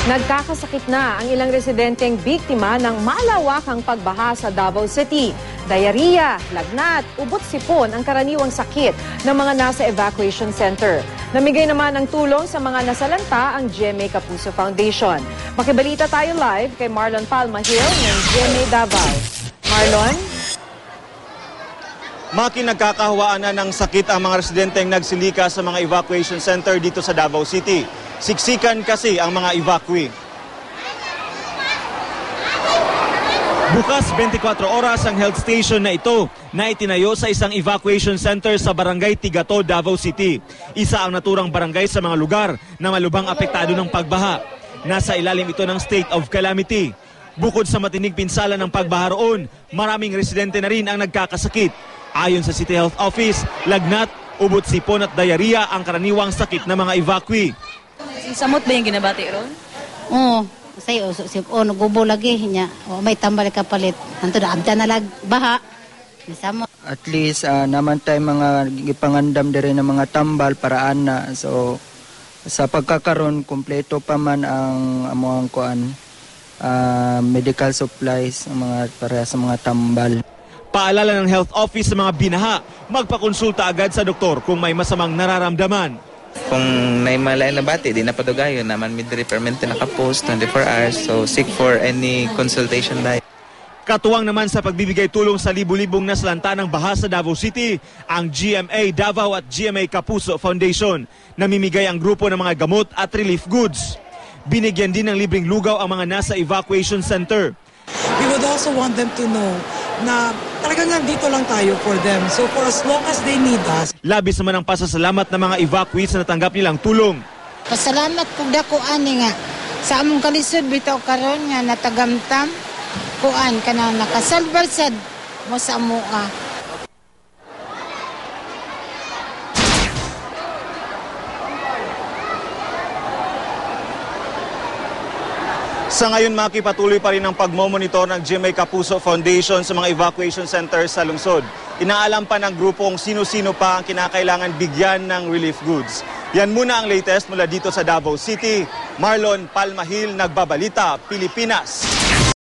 Nagkakasakit na ang ilang residenteng biktima ng malawakang pagbaha sa Davao City. Diarrhea, lagnat, ubot-sipon ang karaniwang sakit ng mga nasa evacuation center. Namigay naman ng tulong sa mga nasalanta ang GMA Kapuso Foundation. Makibalita tayo live kay Marlon Palmahil ng GMA Davao. Marlon? Nagkakahawaan na ng sakit ang mga residenteng nagsilika sa mga evacuation center dito sa Davao City. Siksikan kasi ang mga evacuee. Bukas 24 oras ang health station na ito na itinayo sa isang evacuation center sa Barangay Tigato, Davao City. Isa ang naturang barangay sa mga lugar na malubhang apektado ng pagbaha. Nasa ilalim ito ng state of calamity. Bukod sa matinig pinsala ng pagbaha roon, maraming residente na rin ang nagkakasakit. Ayon sa City Health Office, lagnat, ubot-sipon at diarrhea ang karaniwang sakit ng mga evacuee. Samot ba yung ginabati ron? Oo. Say nagubo lagi niya. May tambal kapalit. Anto na abda na lag baha. Samot. At least naman tayo mga gipangandam dire ng mga tambal paraan na. So sa pagkakaroon kompleto pa man ang amuang kuan medical supplies mga para sa mga tambal. Paalala ng health office sa mga binaha, magpakonsulta agad sa doktor kung may masamang nararamdaman. Kung may malay na bati, di na padugayon naman mid-repairment na nakapost 24 hours. So seek for any consultation dahil. Katuwang naman sa pagbibigay tulong sa libu-libong nasalanta ng baha sa Davao City, ang GMA Davao at GMA Kapuso Foundation. Namimigay ang grupo ng mga gamot at relief goods. Binigyan din ng libreng lugaw ang mga nasa evacuation center. We would also want them to know na talagang nandito lang tayo for them. So for as long as they need us. Labis naman ang pasasalamat ng mga evacuees na natanggap nilang tulong. Pasalamat pug dako ani nga sa among kalisod bitaw karon nga natagamtam kuan kana nakasalbar sad mo sa amoa. Sa ngayon, makipatuloy pa rin ang pagmomonitor ng GMA Kapuso Foundation sa mga evacuation centers sa lungsod. Inaalam pa ng grupong sino-sino pa ang kinakailangan bigyan ng relief goods. Yan muna ang latest mula dito sa Davao City. Marlon Palmahil, Nagbabalita, Pilipinas.